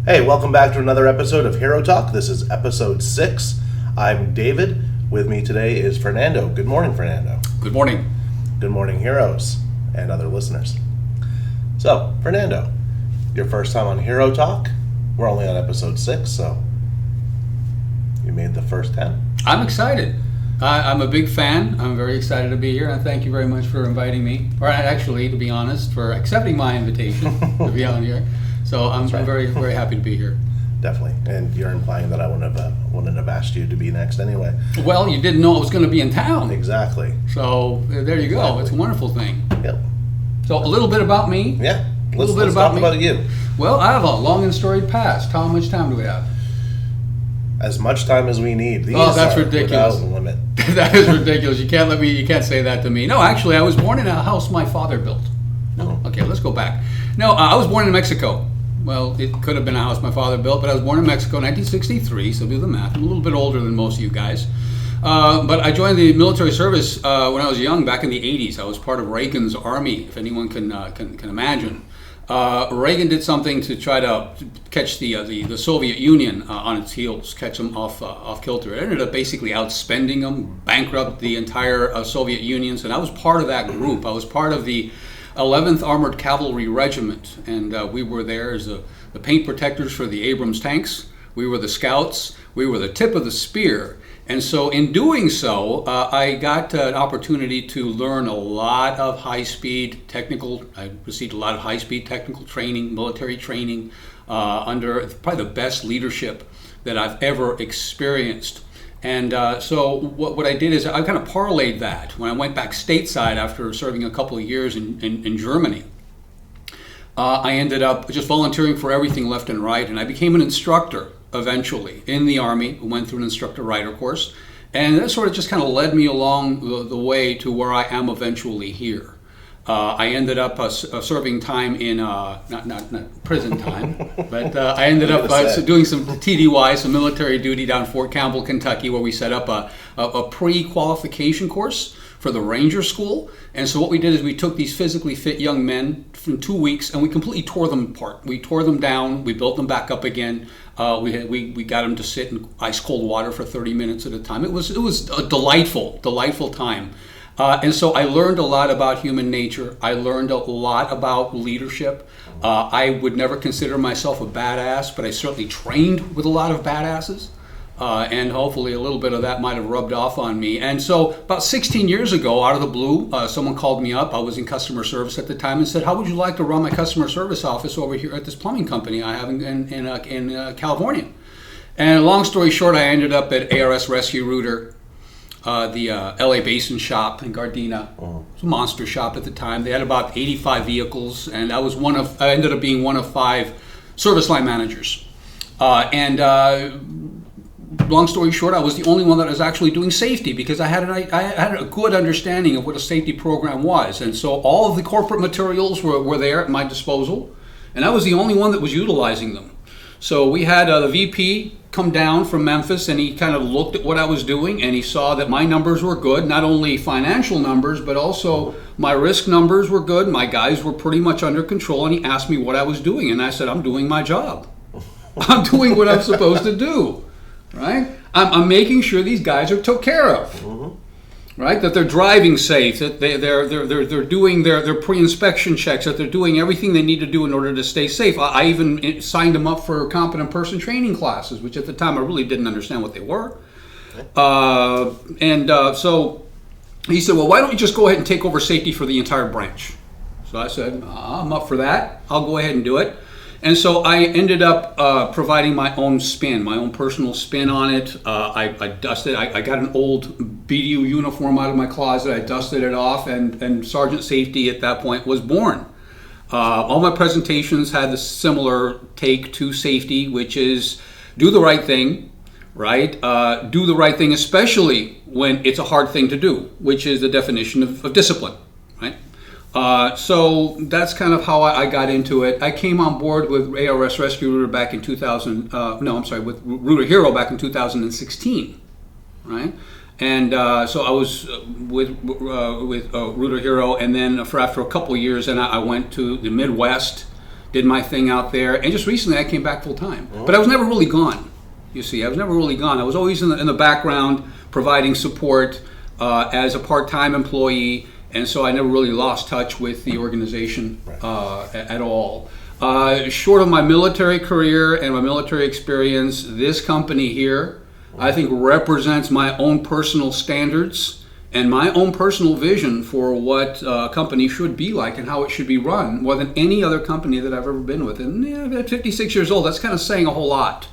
Hey, welcome back to another episode of Hero Talk. This is episode 6. I'm David. With me today is Fernando. Good morning, Fernando. Good morning. Good morning, heroes and other listeners. So, Fernando, your first time on Hero Talk. We're only on episode 6, so you made the first 10. I'm excited. I'm a big fan. I'm very excited to be here, and thank you very much for inviting me, or actually, to be honest, for accepting my invitation to be on here. So I'm very, very happy to be here. Definitely. And you're implying that I wouldn't have asked you to be next anyway. Well, you didn't know I was going to be in town. Exactly. So there you go. Exactly. It's a wonderful thing. Yep. So a little bit about me. Yeah. Let's talk about you. Well, I have a long and storied past. How much time do we have? As much time as we need. These that's ridiculous. Without limit. That is ridiculous. You can't say that to me. No, actually, I was born in a house my father built. No. Okay, let's go back. No, I was born in Mexico. Well, it could have been a house my father built, but I was born in Mexico in 1963, so do the math. I'm a little bit older than most of you guys. But I joined the military service when I was young, back in the 80s. I was part of Reagan's army, if anyone can imagine. Reagan did something to try to catch the Soviet Union on its heels, catch them off kilter. It ended up basically outspending them, bankrupt the entire Soviet Union, and I was part of that group. I was part of the 11th Armored Cavalry Regiment, and we were there as the paint protectors for the Abrams tanks. We were the scouts. We were the tip of the spear. And so in doing so, I got an opportunity to learn a lot of high-speed technical, I received a lot of high-speed technical training, military training, under probably the best leadership that I've ever experienced. And so what I did is I kind of parlayed that when I went back stateside after serving a couple of years in Germany. I ended up just volunteering for everything left and right, and I became an instructor eventually in the Army. Went through an instructor writer course, and that sort of just kind of led me along the way to where I am eventually here. I ended up serving time in, not prison time, but I ended up doing some TDY, some military duty down in Fort Campbell, Kentucky, where we set up a pre-qualification course for the Ranger School. And so what we did is we took these physically fit young men from 2 weeks and we completely tore them apart. We tore them down, we built them back up again. We got them to sit in ice cold water for 30 minutes at a time. It was a delightful time. And so I learned a lot about human nature. I learned a lot about leadership. I would never consider myself a badass, but I certainly trained with a lot of badasses. And hopefully a little bit of that might have rubbed off on me. And so about 16 years ago, out of the blue, someone called me up. I was in customer service at the time and said, how would you like to run my customer service office over here at this plumbing company I have in California? And long story short, I ended up at ARS Rescue Rooter, the LA Basin shop in Gardena. It was a monster shop at the time. They had about 85 vehicles, and I ended up being one of 5 service line managers. Long story short, I was the only one that was actually doing safety because I had a good understanding of what a safety program was. And so all of the corporate materials were there at my disposal, and I was the only one that was utilizing them. So we had the VP come down from Memphis, and he kind of looked at what I was doing, and he saw that my numbers were good, not only financial numbers, but also my risk numbers were good. My guys were pretty much under control, and he asked me what I was doing, and I said, I'm doing my job. I'm doing what I'm supposed to do. Right? I'm making sure these guys are took care of, right? That they're driving safe, that they're doing their pre-inspection checks, that they're doing everything they need to do in order to stay safe. I even signed them up for competent person training classes, which at the time I really didn't understand what they were. So he said, well, why don't you just go ahead and take over safety for the entire branch? So I said, I'm up for that. I'll go ahead and do it. And so I ended up providing my own spin, my own personal spin on it. I dusted. I got an old BDU uniform out of my closet. I dusted it off, and Sgt Safety at that point was born. All my presentations had the similar take to safety, which is do the right thing, right? Do the right thing, especially when it's a hard thing to do, which is the definition of discipline, right? So that's kind of how I got into it. I came on board with ARS Rescue Rooter back in with Rooter Hero back in 2016, right? And so I was with Rooter Hero, and then after a couple of years, and I went to the Midwest, did my thing out there, and just recently I came back full time. But I was never really gone. You see, I was never really gone. I was always in the background providing support as a part-time employee, and so I never really lost touch with the organization at all. Short of my military career and my military experience, this company here, I think, represents my own personal standards and my own personal vision for what a company should be like and how it should be run, more than any other company that I've ever been with. And at 56 years old, that's kind of saying a whole lot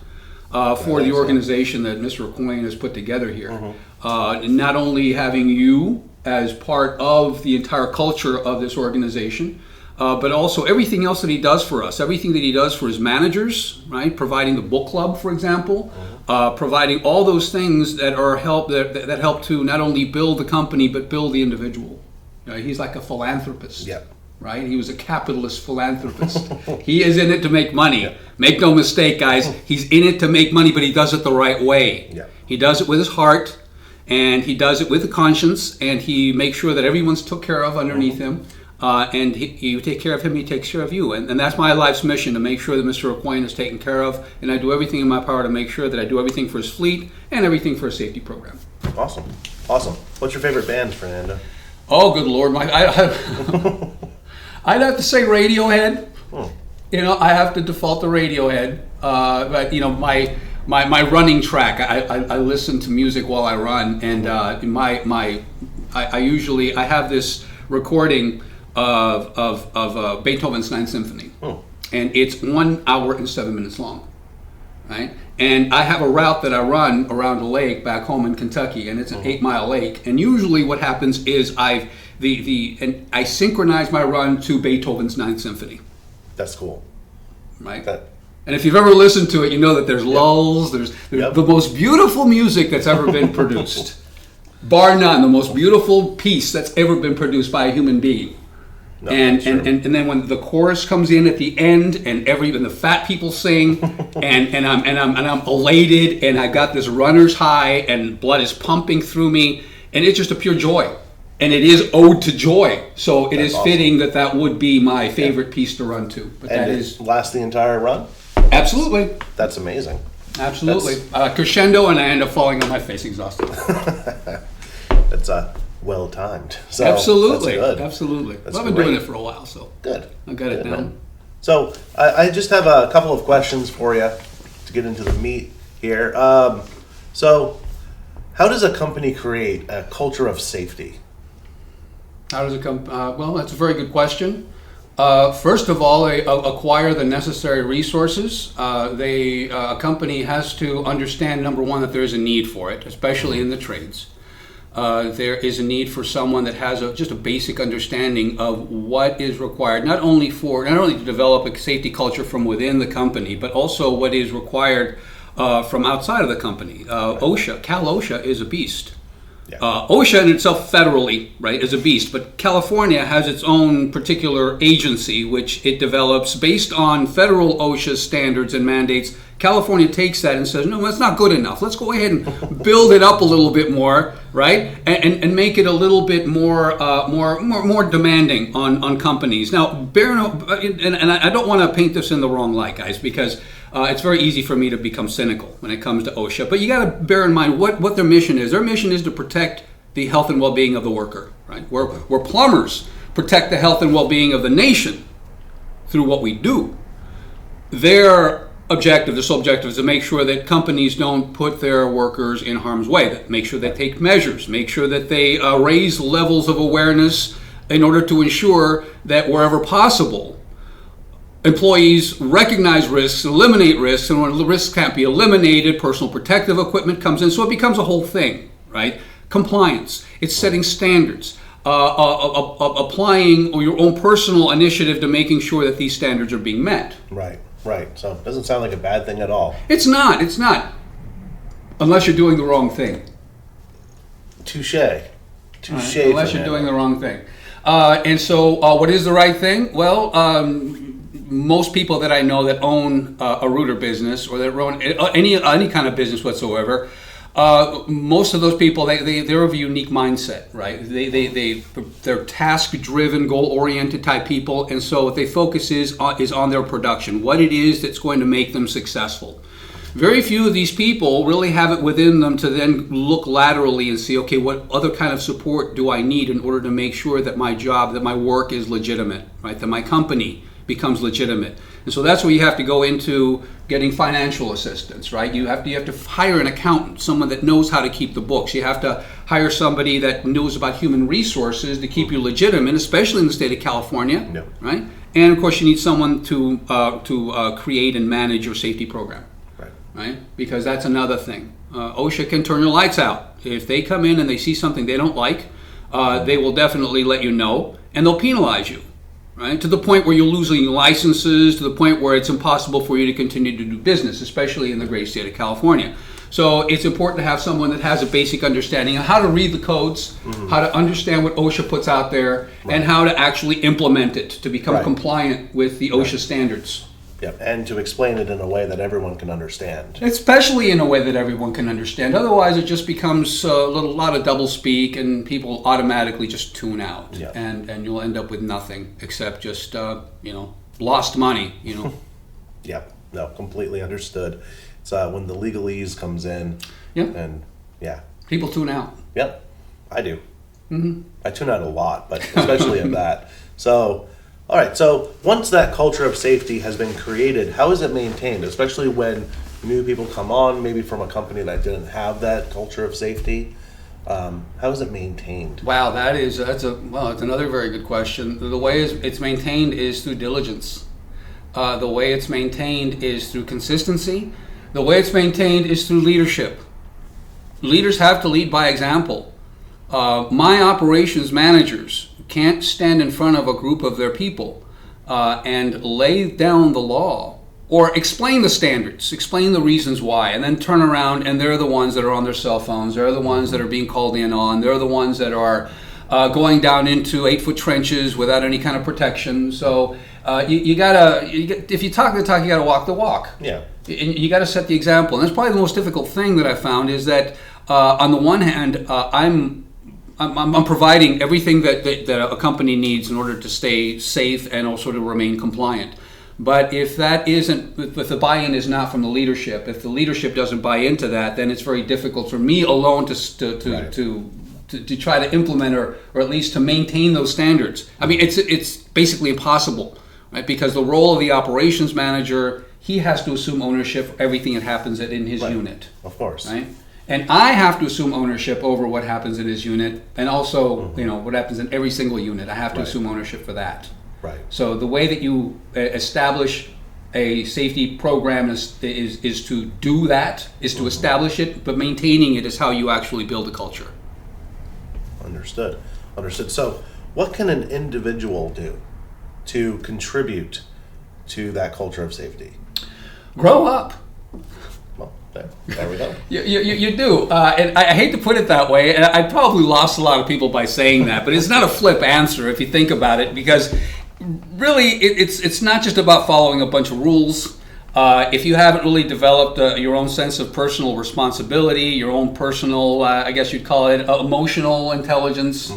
for the organization that Mr. Aquain has put together here. Not only having you as part of the entire culture of this organization, but also everything else that he does for us, everything that he does for his managers, right? Providing the book club, for example, providing all those things that are that help to not only build the company but build the individual. He's like a philanthropist, right? He was a capitalist philanthropist. He is in it to make money. Make no mistake, guys. He's in it to make money, but he does it the right way. He does it with his heart, and he does it with a conscience, and he makes sure that everyone's took care of underneath him. And you take care of him, he takes care of you. And that's my life's mission, to make sure that Mr. Aquain is taken care of. And I do everything in my power to make sure that I do everything for his fleet and everything for his safety program. Awesome. What's your favorite band, Fernando? Oh, good Lord. I'd have to say Radiohead. I have to default to Radiohead. But, my running track, I listen to music while I run. And I usually have this recording of Beethoven's Ninth Symphony, and it's 1 hour and 7 minutes long, right? And I have a route that I run around a lake back home in Kentucky, and it's an 8-mile lake. And usually, what happens is I synchronize my run to Beethoven's Ninth Symphony. That's cool, right? And if you've ever listened to it, you know that there's lulls. There's the most beautiful music that's ever been produced. Bar none, the most beautiful piece that's ever been produced by a human being. And then when the chorus comes in at the end, and the fat people sing, and I'm elated, and I got this runner's high, and blood is pumping through me, and it's just a pure joy, and it is ode to joy. So it is fitting that would be my favorite piece to run to. But and it lasts the entire run? Absolutely. That's amazing. Absolutely. Crescendo, and I end up falling on my face exhausted. That's well timed. So absolutely. That's good. Absolutely. Well, I've been doing it for a while, so good. I got it down. Man. So I just have a couple of questions for you to get into the meat here. So how does a company create a culture of safety? How does it come? Well, that's a very good question. First of all, they acquire the necessary resources. A company has to understand, number one, that there is a need for it, especially in the trades. There is a need for someone that has just a basic understanding of what is required, not only to develop a safety culture from within the company, but also what is required from outside of the company. Cal OSHA is a beast. OSHA in itself federally, right, is a beast, but California has its own particular agency which it develops based on federal OSHA standards and mandates. California takes that and says, no, that's not good enough. Let's go ahead and build it up a little bit more, right, and make it a little bit more demanding on companies. Now, and I don't want to paint this in the wrong light, guys, because it's very easy for me to become cynical when it comes to OSHA. But you got to bear in mind what their mission is. Their mission is to protect the health and well-being of the worker, right? Where plumbers protect the health and well-being of the nation through what we do. Their sole objective is to make sure that companies don't put their workers in harm's way, that make sure they take measures, make sure that they raise levels of awareness in order to ensure that wherever possible, employees recognize risks, eliminate risks, and when the risks can't be eliminated, personal protective equipment comes in, so it becomes a whole thing, right? Compliance, it's setting standards, applying your own personal initiative to making sure that these standards are being met. Right. So it doesn't sound like a bad thing at all. It's not. Unless you're doing the wrong thing. Touche. Unless you're doing the wrong thing. And so what is the right thing? Well, most people that I know that own a router business or that own any kind of business whatsoever Most of those people, they're of a unique mindset, right? They're task-driven, goal-oriented type people, and so what they focus is on their production, what it is that's going to make them successful. Very few of these people really have it within them to then look laterally and see, okay, what other kind of support do I need in order to make sure that my job, that my work is legitimate, right? That my company becomes legitimate. And so that's where you have to go into getting financial assistance, right? You have to hire an accountant, someone that knows how to keep the books. You have to hire somebody that knows about human resources to keep you legitimate, especially in the state of California, right? And of course, you need someone to create and manage your safety program. Right? Because that's another thing. OSHA can turn your lights out. If they come in and they see something they don't like, they will definitely let you know, and they'll penalize you, right? To the point where you're losing licenses, to the point where it's impossible for you to continue to do business, especially in the great state of California. So it's important to have someone that has a basic understanding of how to read the codes, how to understand what OSHA puts out there, and how to actually implement it to become compliant with the OSHA standards. Yep, and to explain it in a way that everyone can understand. Especially in a way that everyone can understand. Otherwise, it just becomes a lot of double speak, and people automatically just tune out, and you'll end up with nothing except just lost money. Yep, no, completely understood. It's when the legalese comes in, and people tune out. Yep, I do. I tune out a lot, but especially of that. So. All right, so once that culture of safety has been created, how is it maintained, especially when new people come on, maybe from a company that didn't have that culture of safety? How is it maintained? Wow, that's another very good question. The way it's maintained is through diligence. The way it's maintained is through consistency. The way it's maintained is through leadership. Leaders have to lead by example. My operations managers can't stand in front of a group of their people and lay down the law or explain the standards, explain the reasons why, and then turn around and they're the ones that are on their cell phones, they're the ones that are being called in on, they're the ones that are going down into 8-foot trenches without any kind of protection. So if you talk the talk, you gotta walk the walk. Yeah. And you gotta set the example. And that's probably the most difficult thing that I found is that on the one hand, I'm providing everything that a company needs in order to stay safe and also to remain compliant. But if that isn't, if the buy-in is not from the leadership, if the leadership doesn't buy into that, then it's very difficult for me alone to try to implement or at least to maintain those standards. I mean, it's basically impossible, right? Because the role of the operations manager, he has to assume ownership for everything that happens in his unit. Of course. Right? And I have to assume ownership over what happens in his unit, and also, what happens in every single unit. I have to assume ownership for that. Right. So the way that you establish a safety program is to do that, is to establish it, but maintaining it is how you actually build a culture. Understood. So, what can an individual do to contribute to that culture of safety? Grow up. There we go. You do. And I hate to put it that way, and I probably lost a lot of people by saying that, but it's not a flip answer if you think about it, because really it's not just about following a bunch of rules. If you haven't really developed your own sense of personal responsibility, your own personal, I guess you'd call it emotional intelligence,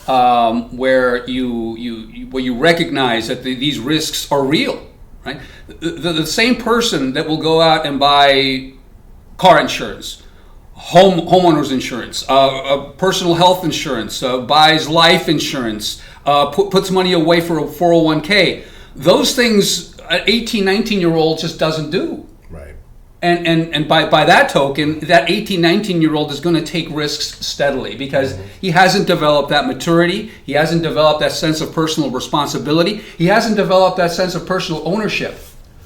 where you recognize that these risks are real. Right? The same person that will go out and buy car insurance, homeowners insurance, personal health insurance, buys life insurance, puts money away for a 401k, those things an 18, 19-year-old just doesn't do. Right. And by that token, that 18, 19-year-old is going to take risks steadily because he hasn't developed that maturity, he hasn't developed that sense of personal responsibility, he hasn't developed that sense of personal ownership.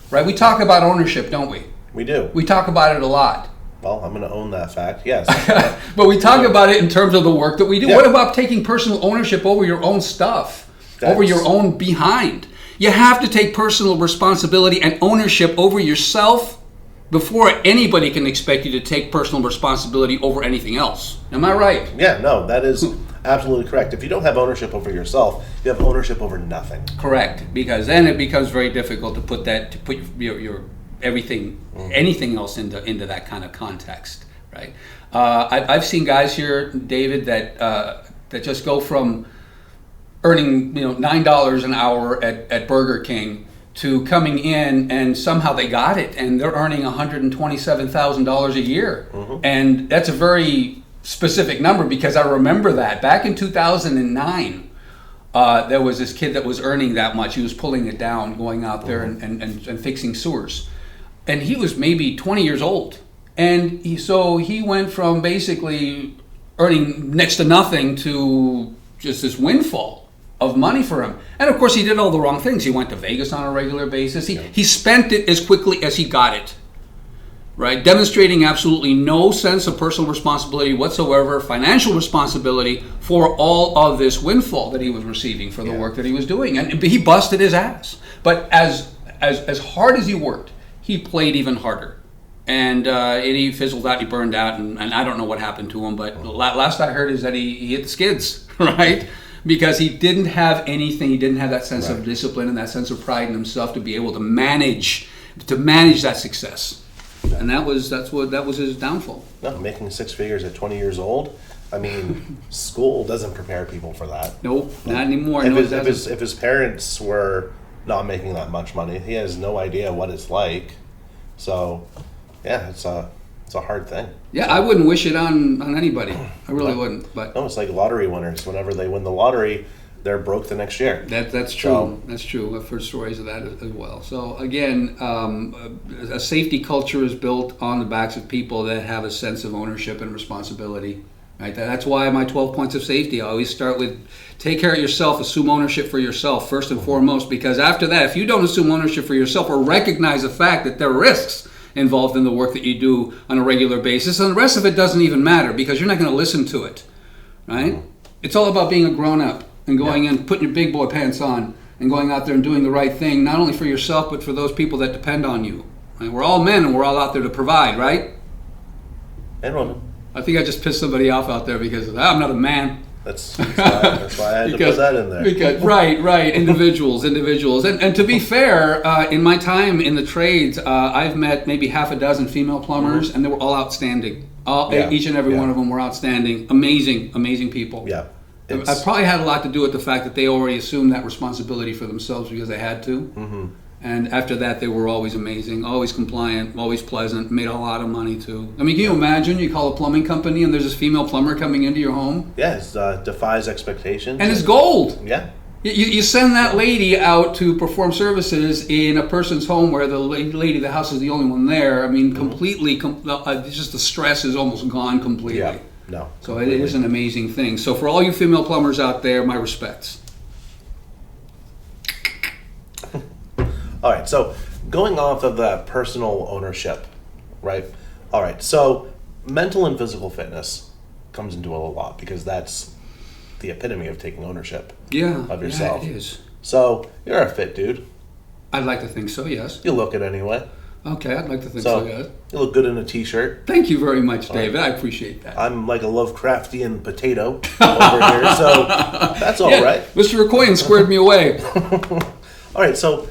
Right? We talk about ownership, don't we? We do. We talk about it a lot. Well, I'm going to own that fact, yes. But we talk about it in terms of the work that we do. Yeah. What about taking personal ownership over your own stuff, over your own behind? You have to take personal responsibility and ownership over yourself before anybody can expect you to take personal responsibility over anything else. Am I right? Yeah, no, that is absolutely correct. If you don't have ownership over yourself, you have ownership over nothing. Correct, because then it becomes very difficult to put your everything, anything else into that kind of context. right? I've seen guys here, David, that just go from earning $9 an hour at Burger King to coming in and somehow they got it and they're earning $127,000 a year. And that's a very specific number because I remember that back in 2009 there was this kid that was earning that much. He was pulling it down, going out there and fixing sewers, and he was maybe 20 years old, and he went from basically earning next to nothing to just this windfall of money for him. And of course he did all the wrong things. He went to Vegas on a regular basis. He spent it as quickly as he got it, right? Demonstrating absolutely no sense of personal responsibility whatsoever, financial responsibility for all of this windfall that he was receiving for the work that he was doing. And he busted his ass. But as hard as he worked, he played even harder. And he fizzled out, he burned out, and I don't know what happened to him, but last I heard is that he hit the skids, right? Because he didn't have anything, he didn't have that sense of discipline and that sense of pride in himself to be able to manage that success. And that was his downfall. No, making six figures at 20 years old. I mean, school doesn't prepare people for that. Nope, not anymore. If his parents were not making that much money, he has no idea what it's like. So, yeah, it's a hard thing. Yeah, I wouldn't wish it on anybody. I really wouldn't. But no, it's like lottery winners. Whenever they win the lottery, they're broke the next year. That's true. So, that's true. I've heard stories of that as well. So again, a safety culture is built on the backs of people that have a sense of ownership and responsibility. Right? That's why my 12 points of safety, I always start with take care of yourself, assume ownership for yourself first and foremost, because after that, if you don't assume ownership for yourself or recognize the fact that there are risks involved in the work that you do on a regular basis, and the rest of it doesn't even matter because you're not going to listen to it, right? It's all about being a grown-up and going in, putting your big boy pants on and going out there and doing the right thing, not only for yourself, but for those people that depend on you. Right? We're all men and we're all out there to provide, right? And women. I think I just pissed somebody off out there because I'm not a man. That's why I had to put that in there. Right. Individuals. And to be fair, in my time in the trades, I've met maybe half a dozen female plumbers, and they were all outstanding. Each and every one of them were outstanding. Amazing people. Yeah. I probably had a lot to do with the fact that they already assumed that responsibility for themselves because they had to. Mm-hmm. And after that, they were always amazing, always compliant, always pleasant, made a lot of money too. I mean, can you imagine you call a plumbing company and there's this female plumber coming into your home? Yeah, it defies expectations. And it's gold. Yeah. You send that lady out to perform services in a person's home where the lady of the house is the only one there. I mean, completely, just the stress is almost gone completely. Yeah, no. So completely. It is an amazing thing. So for all you female plumbers out there, my respects. All right, so going off of that personal ownership, right? All right, so mental and physical fitness comes into it a lot because that's the epitome of taking ownership of yourself. Yeah, it is. So you're a fit dude. I'd like to think so, yes. You look it anyway. Okay, I'd like to think so, yes. You look good in a t-shirt. Thank you very much, David. I appreciate that. I'm like a Lovecraftian potato over here, so that's all right. Mr. Rakoyan squared me away. All right, so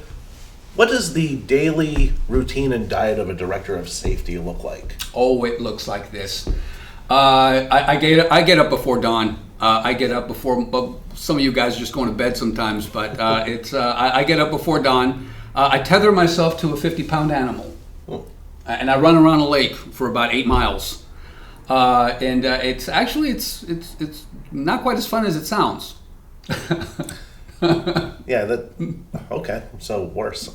what does the daily routine and diet of a director of safety look like? Oh, it looks like this. I get up before dawn. I get up before, some of you guys are just going to bed sometimes, but I get up before dawn. I tether myself to a 50-pound animal, and I run around a lake for about 8 miles. And it's not quite as fun as it sounds. Okay, so worse.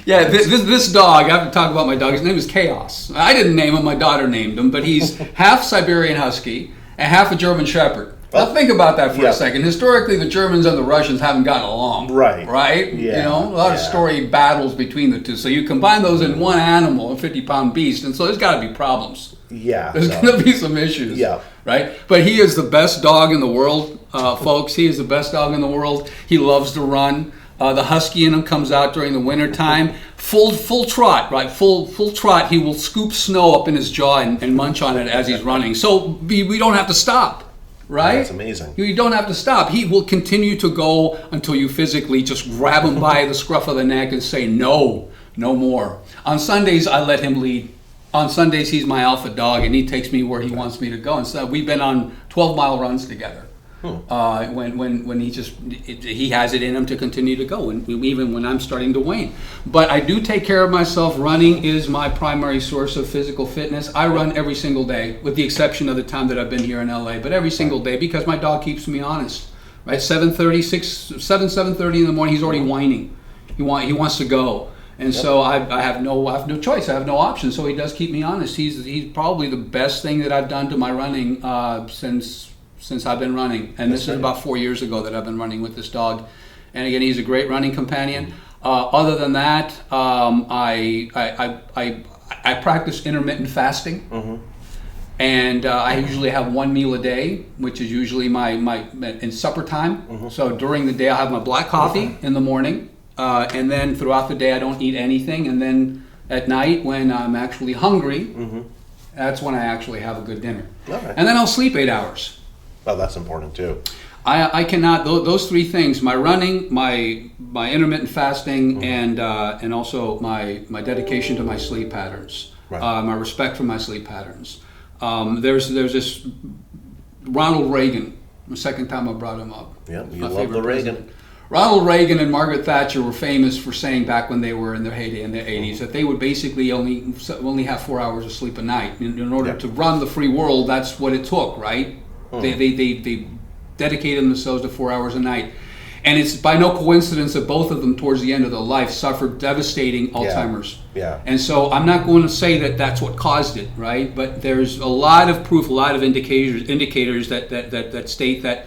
Yeah, this dog, I have to talk about my dog. His name is Chaos. I didn't name him, my daughter named him, but he's half Siberian Husky and half a German Shepherd. Now think about that for a second. Historically, the Germans and the Russians haven't gotten along. Right? Yeah. A lot of storied battles between the two. So you combine those in one animal, a 50-pound beast, and so there's got to be problems. Yeah. There's going to be some issues. Yeah. Right? But he is the best dog in the world, folks. He is the best dog in the world. He loves to run. The husky in him comes out during the winter time. Full trot, right? Full trot. He will scoop snow up in his jaw and munch on it as he's running. So we don't have to stop. Right? That's amazing. You don't have to stop. He will continue to go until you physically just grab him by the scruff of the neck and say, no more. On Sundays, I let him lead. On Sundays, he's my alpha dog, and he takes me where he wants me to go. And so we've been on 12-mile runs together. When he has it in him to continue to go, and even when I'm starting to wane. But I do take care of myself. Running is my primary source of physical fitness. I run every single day, with the exception of the time that I've been here in LA. But every single day, because my dog keeps me honest. Right, 7:30 in the morning, he's already whining. He wants to go. And so I have no choice. I have no option. So he does keep me honest. He's probably the best thing that I've done to my running since I've been running. And this is about 4 years ago that I've been running with this dog. And again, he's a great running companion. Other than that, I practice intermittent fasting. And I usually have one meal a day, which is usually my in supper time. So during the day, I'll have my black coffee in the morning. And then throughout the day, I don't eat anything. And then at night, when I'm actually hungry, that's when I actually have a good dinner. Right. And then I'll sleep 8 hours. Well, that's important too. I cannot, those three things, my running, my intermittent fasting, and also my dedication to my sleep patterns, my respect for my sleep patterns. There's this Ronald Reagan, the second time I brought him up. Yeah, you love the Reagan. Ronald Reagan and Margaret Thatcher were famous for saying back when they were in their heyday in the 80s that they would basically only have 4 hours of sleep a night. In order to run the free world, that's what it took, right? They dedicated themselves to 4 hours a night. And it's by no coincidence that both of them, towards the end of their life, suffered devastating Alzheimer's. Yeah. And so I'm not going to say that that's what caused it, right? But there's a lot of proof, a lot of indicators that state that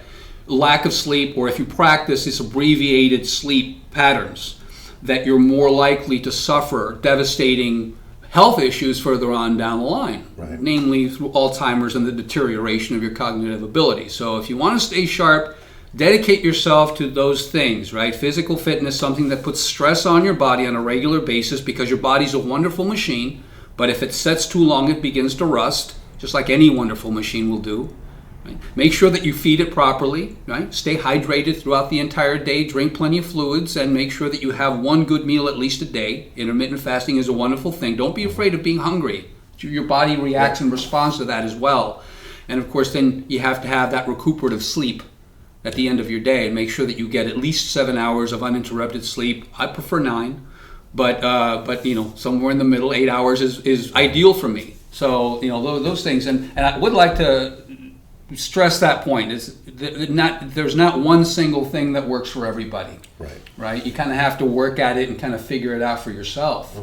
lack of sleep, or if you practice this abbreviated sleep patterns, that you're more likely to suffer devastating health issues further on down the line, namely through Alzheimer's and the deterioration of your cognitive ability. So if you want to stay sharp, dedicate yourself to those things, right? Physical fitness, something that puts stress on your body on a regular basis, because your body's a wonderful machine, but if it sets too long, it begins to rust, just like any wonderful machine will do. Right? Make sure that you feed it properly, right? Stay hydrated throughout the entire day, drink plenty of fluids, and make sure that you have one good meal at least a day. Intermittent fasting is a wonderful thing. Don't be afraid of being hungry. Your body reacts and responds to that as well. And of course, then you have to have that recuperative sleep at the end of your day, and make sure that you get at least 7 hours of uninterrupted sleep. I prefer 9, but somewhere in the middle, 8 hours is ideal for me. So those things, and I would like to stress that point. There's not one single thing that works for everybody. Right? You kind of have to work at it and kind of figure it out for yourself.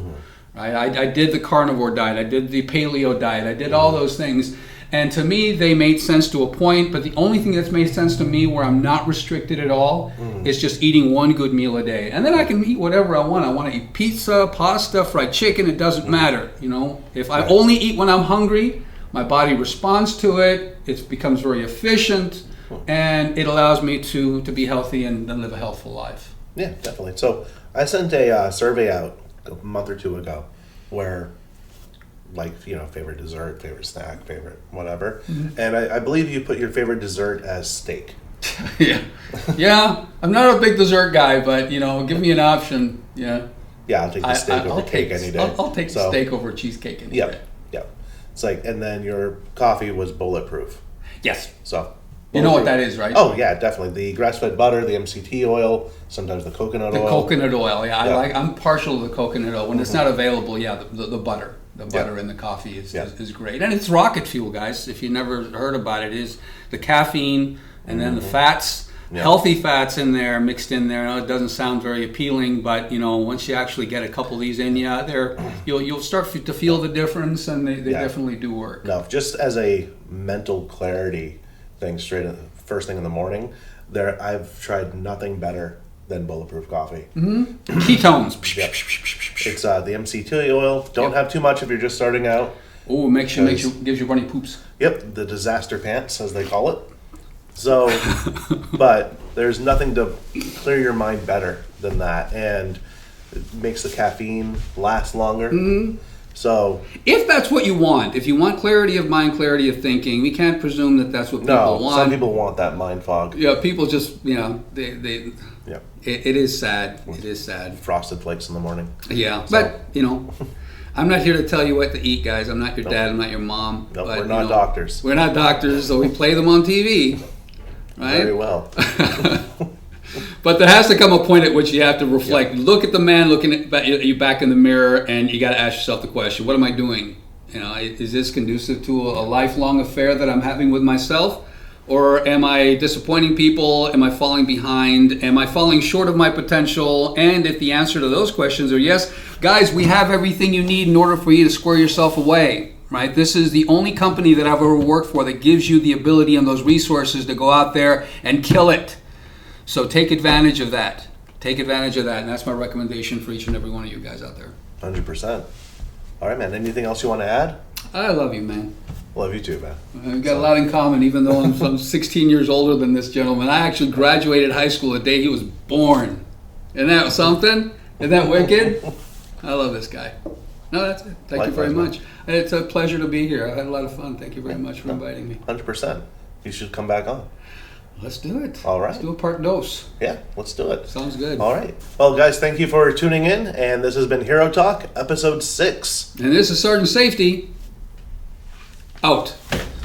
Right? I did the carnivore diet, I did the paleo diet, I did all those things. And to me, they made sense to a point, but the only thing that's made sense to me where I'm not restricted at all is just eating one good meal a day. And then I can eat whatever I want. I want to eat pizza, pasta, fried chicken, it doesn't matter. If I only eat when I'm hungry, my body responds to it, it becomes very efficient, and it allows me to be healthy and live a healthful life. Yeah, definitely. So I sent a survey out a month or two ago where, favorite dessert, favorite snack, favorite whatever. And I believe you put your favorite dessert as steak. Yeah. I'm not a big dessert guy, but, give me an option. Yeah, I'll take the steak over cake any day. I'll take the steak over cheesecake any day. Yeah. It's like, and then your coffee was bulletproof. Yes. So. You know what that is, right? Oh, yeah, definitely. The grass-fed butter, the MCT oil, sometimes the coconut oil. The coconut oil, yeah. I'm partial to the coconut oil. When it's not available, the butter. The butter in the coffee is great. And it's rocket fuel, guys. If you never heard about it, is the caffeine and then the fats, healthy fats in there, mixed in there. It doesn't sound very appealing, but once you actually get a couple of these in you'll start to feel the difference, and they definitely do work. No, just as a mental clarity thing, first thing in the morning, I've tried nothing better than bulletproof coffee. Ketones. It's the MCT oil. Don't have too much if you're just starting out. Oh, gives you runny poops. Yep, the disaster pants, as they call it. So, but there's nothing to clear your mind better than that, and it makes the caffeine last longer. So, if that's what you want, if you want clarity of mind, clarity of thinking, we can't presume that that's what people want. Some people want that mind fog. Yeah, people just, they Yeah. It is sad. It is sad. Frosted Flakes in the morning. Yeah, but I'm not here to tell you what to eat, guys. I'm not your dad. I'm not your mom. Nope, but, we're not doctors. We're not doctors, so we play them on TV, right? Very well. But there has to come a point at which you have to reflect. Look at the man looking at you back in the mirror, and you got to ask yourself the question: what am I doing? Is this conducive to a lifelong affair that I'm having with myself? Or am I disappointing people? Am I falling behind? Am I falling short of my potential? And if the answer to those questions are yes, guys, we have everything you need in order for you to square yourself away, right? This is the only company that I've ever worked for that gives you the ability and those resources to go out there and kill it. So take advantage of that. Take advantage of that. And that's my recommendation for each and every one of you guys out there. 100%. All right, man. Anything else you want to add? I love you, man. Love you too, man. We've got a lot in common, even though I'm 16 years older than this gentleman. I actually graduated high school the day he was born. Isn't that something? Isn't that wicked? I love this guy. No, that's it. Thank you very much. It's a pleasure to be here. I had a lot of fun. Thank you very much for inviting me. 100%. You should come back on. Let's do it. All right. Let's do a part dos. Yeah, let's do it. Sounds good. All right. Well, guys, thank you for tuning in. And this has been Hero Talk, episode 6. And this is Sgt Safety. Out.